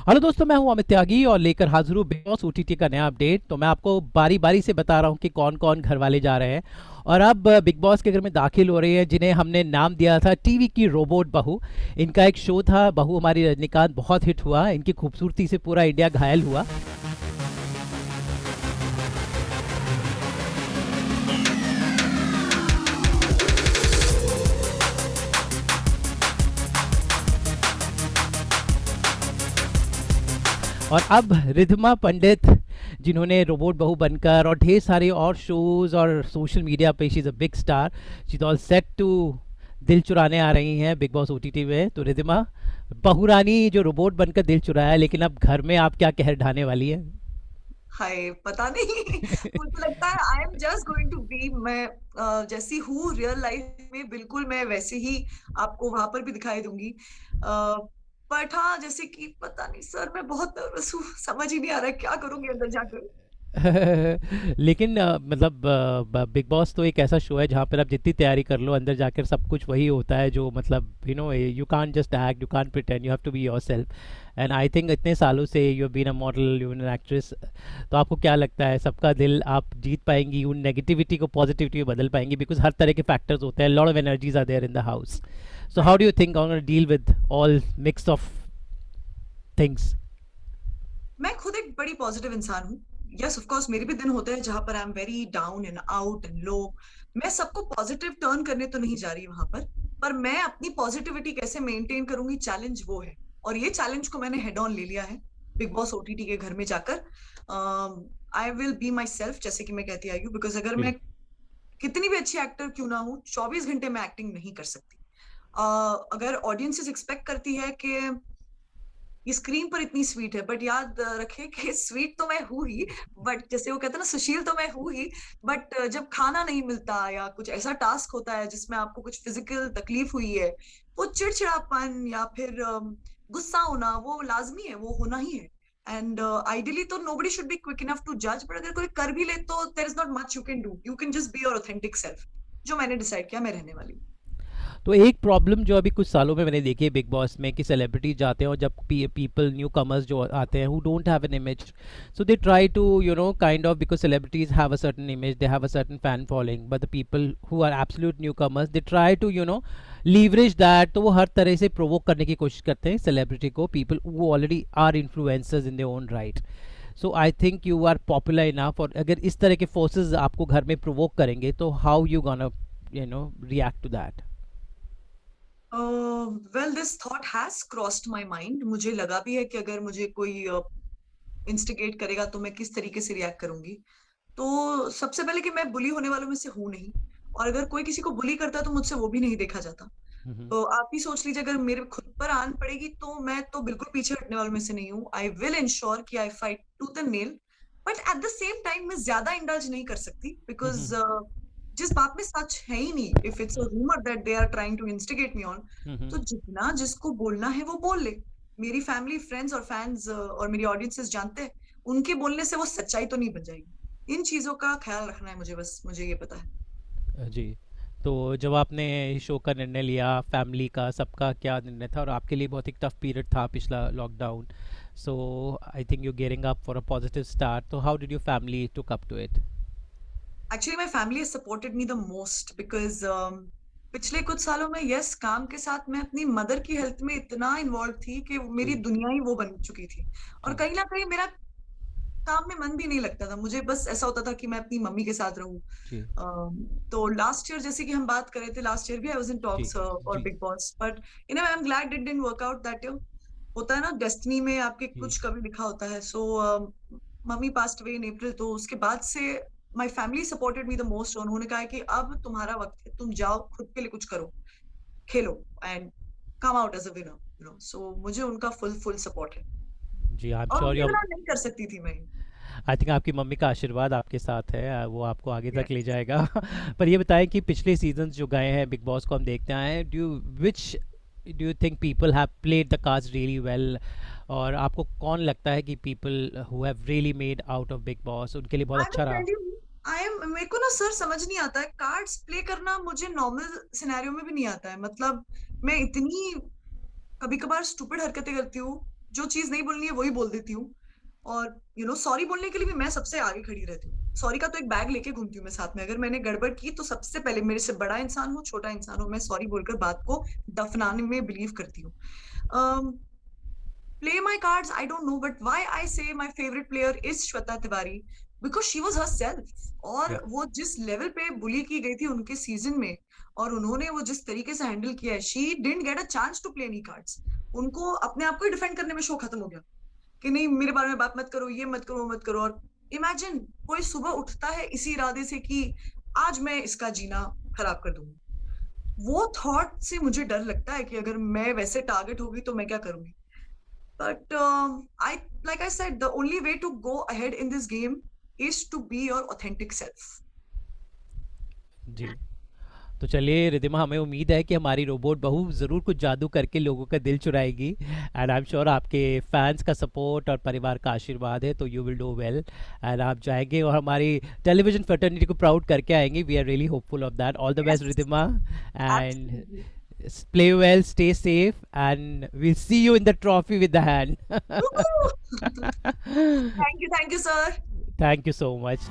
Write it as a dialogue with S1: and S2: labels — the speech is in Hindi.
S1: हेलो दोस्तों, मैं हूं अमित त्यागी और लेकर हाजिर हूं बिग बॉस ओटीटी का नया अपडेट। तो मैं आपको बारी बारी से बता रहा हूं कि कौन कौन घर वाले जा रहे हैं और अब बिग बॉस के घर में दाखिल हो रही है, जिन्हें हमने नाम दिया था टीवी की रोबोट बहू। इनका एक शो था बहू हमारी रजनीकांत, बहुत हिट हुआ। इनकी खूबसूरती से पूरा इंडिया घायल हुआ। और अब रिद्धिमा पंडित, जिन्होंने रोबोट बहू बनकर और ढेर सारे और शोज और सोशल मीडिया पे she is a big star, she is all set to दिल चुराने आ रही हैं बिग बॉस ओटीटी में। तो रिद्धिमा, बहू रानी जो रोबोट बनकर दिल चुराया, लेकिन अब घर में आप क्या कहर ढाने वाली है?
S2: हाय पता नहीं। मुझे लगता है I am just going to be मैं जैसी हूँ रियल लाइफ में, बिल्कुल मैं वैसे ही आपको वहां पर भी दिखाई दूंगी। बट हाँ, जैसे कि पता नहीं सर, मैं बहुत नर्वस हूँ। समझ ही नहीं आ रहा है क्या करूंगी अंदर जाकर।
S1: लेकिन मतलब बिग बॉस तो एक ऐसा शो है जहाँ पर आप जितनी तैयारी कर लो, अंदर जाकर सब कुछ वही होता है जो मतलब you can't just act, you can't pretend, you have to be yourself. And I think इतने सालों से you have been a model, you an actress. तो आपको क्या लगता है, सबका दिल आप जीत पाएंगी, उन नेगेटिविटी को पॉजिटिविटी में बदल पाएंगी? बिकॉज हर तरह के फैक्टर्स होते हैं, lot of energies are there in the house. So how do you think on deal with all mix of things?
S2: मैं खुद एक बड़ी पॉजिटिव इंसान हूँ। यस ऑफ कोर्स मेरे भी दिन होते हैं जहां पर I am very down and out and low. मैं सबको पॉजिटिव टर्न करने तो नहीं जा रही वहां पर मैं अपनी पॉजिटिविटी कैसे मेंटेन करूंगी, चैलेंज वो है। और ये चैलेंज को मैंने हेड ऑन ले लिया है बिग बॉस ओटीटी के घर में जाकर। I will be my self, जैसे कि मैं कहती आई हूँ, बिकॉज अगर मैं कितनी भी अच्छी एक्टर क्यों ना हूँ, 24 घंटे में एक्टिंग नहीं कर सकती। अगर ऑडियंसेस एक्सपेक्ट करती है कि ये स्क्रीन पर इतनी स्वीट है, बट याद रखे कि स्वीट तो मैं हूँ ही, बट जैसे वो कहते हैं ना, सुशील तो मैं हूँ ही। बट जब खाना नहीं मिलता या कुछ ऐसा टास्क होता है जिसमें आपको कुछ फिजिकल तकलीफ हुई है, वो चिड़चिड़ापन या फिर गुस्सा होना वो लाजमी है, वो होना ही है। एंड आइडियली तो nobody should be quick enough to जज, बट अगर कोई कर भी ले तो there is not much you can do, you can just be your authentic self. जो मैंने डिसाइड किया मैं रहने वाली हूँ।
S1: तो एक प्रॉब्लम जो अभी कुछ सालों में मैंने देखी है बिग बॉस में, कि सेलिब्रिटीज जाते हैं और जब पीपल न्यू कमर्स जो आते हैं who don't have an image, so they try to kind of, because celebrities have a certain image, they have a certain fan following, but the people who are absolute newcomers they try to leverage that. तो वो हर तरह से प्रोवोक करने की कोशिश करते हैं सेलिब्रिटी को, पीपल वो already are influencers in their own right. So I think you are popular enough, और अगर इस तरह के फोर्सेस आपको घर में प्रोवोक करेंगे तो how you gonna react to that?
S2: Well this thought has crossed my mind. मुझे लगा भी है कि अगर मुझे कोई इंस्टिगेट करेगा तो मैं किस तरीके से रिएक्ट करूंगी। तो सबसे पहले कि मैं बुली होने वालों में से हूं नहीं, और अगर कोई किसी को बुली करता है तो मुझसे वो भी नहीं देखा जाता। तो आप ही सोच लीजिए, अगर मेरे खुद पर आन पड़ेगी तो मैं तो बिल्कुल पीछे हटने वालों में से नहीं हूँ। आई विल इंश्योर कि आई fight tooth and nail. But at the same time मैं ज्यादा इंडल्ज नहीं कर सकती, बिकॉज जिस बात में सच है ही नहीं, if it's a rumour that they are trying to instigate me on, तो जितना जिसको बोलना है वो बोल ले। मेरी फैमिली, फ्रेंड्स और फैंस और मेरी ऑडियंसेस जानते हैं, उनके बोलने से वो सच्चाई तो नहीं बन जाएगी। इन चीजों का ख्याल रखना है मुझे, बस मुझे ये पता है।
S1: जी। तो जब आपने इस शो का निर्णय लिया, फैमिली का सबका क्या निर्णय था? और आपके लिए बहुत एक टफ पीरियड था पिछला lockdown, so I think you gearing up for a positive start. तो how did your family took up to it?
S2: Actually my family has supported me the most, because पिछले कुछ सालों में, यस, काम के साथ मैं अपनी मदर की हेल्थ में इतना इन्वॉल्व थी कि मेरी
S1: जी।
S2: दुनिया ही वो बन चुकी थी। और
S1: जी।
S2: कहीं ना कहीं मेरा काम में मन भी नहीं लगता था। मुझे बस ऐसा होता था कि मैं अपनी मम्मी के साथ रहूं।
S1: जी।
S2: तो लास्ट ईयर, जैसे कि हम बात कर रहे थे, लास्ट ईयर भी आई वाज इन
S1: जी।
S2: टॉक्स और
S1: जी।
S2: Bigg Boss, but I am glad it didn't work out that year. होता है ना, डेस्टिनी में आपके
S1: जी।
S2: कुछ कभी लिखा होता है। So mummy passed away in April, तो उसके बाद से my family supported me the most. उन्होंने कहा है कि अब तुम्हारा वक्त है, तुम जाओ खुद के लिए कुछ करो, खेलो and come out as a winner, so मुझे उनका फुल फुल सपोर्ट है।
S1: जी, आई एम
S2: और
S1: श्योर
S2: उनके
S1: यू।
S2: बिना नहीं कर सकती थी मैं।
S1: आई थिंक आपकी मम्मी का आशीर्वाद आपके साथ है, वो आपको आगे तक ले
S2: यस।
S1: जाएगा। पर ये बताएं कि पिछले सीजन्स जो गए हैं बिग बॉस को हम देखते आए हैं, which do you think people have played the cast really well? और आपको कौन लगता है कि people who have really made out of Bigg Boss उनके लिए बहुत
S2: आई विल
S1: अच्छा रहा?
S2: टेल यू, आई एम मेरे को ना सर समझ नहीं आता है कार्ड्स प्ले करना। मुझे नॉर्मल सिनेरियो में भी नहीं आता है। मतलब मैं इतनी कभी कभार स्टूपिड हरकतें करती हूँ, जो चीज नहीं बोलनी है वही बोल देती हूँ। और सॉरी बोलने के लिए भी मैं सबसे आगे खड़ी रहती हूँ। सॉरी का तो एक बैग लेके घूमती हूँ मैं साथ में। अगर मैंने गड़बड़ की तो सबसे पहले, मेरे से बड़ा इंसान हो छोटा इंसान हो, मैं सॉरी बोलकर बात को दफनाने में बिलीव करती हूँ। Play my cards, I don't know, but why I say my favorite player is Shweta Tiwari, because she was herself. और
S1: Yeah.
S2: वो जिस लेवल पे बुली की गई थी उनके सीजन में, और उन्होंने वो जिस तरीके से हैंडल किया है, she didn't get a chance to play any cards. उनको अपने आप को ही डिफेंड करने में शो खत्म हो गया कि नहीं, मेरे बारे में बात मत करो, ये मत करो, वो मत करो। और इमेजिन, कोई सुबह उठता है इसी इरादे से कि आज मैं इसका जीना खराब कर दूंगी। वो थॉट से मुझे डर लगता है कि अगर मैं वैसे टारगेट होगी तो मैं क्या करूंगी। But like I said, the only way to go ahead in this game is to be your authentic self.
S1: जी। तो चलिए रिद्धिमा, हमें उम्मीद है कि हमारी रोबोट बहू ज़रूर कुछ जादू करके लोगों का दिल चुराएगी, एंड आई एम श्योर आपके फैंस का सपोर्ट और परिवार का आशीर्वाद है तो you will do well, and आप जाएंगे और हमारी टेलीविजन फर्टर्निटी को प्राउड करके आएंगे। We are really hopeful of that. All the best
S2: Yes,
S1: Riddhima, and
S2: absolutely.
S1: play well, stay safe, and we'll see you in the trophy with the hand.
S2: Woohoo! Thank you, sir.
S1: Thank you so much.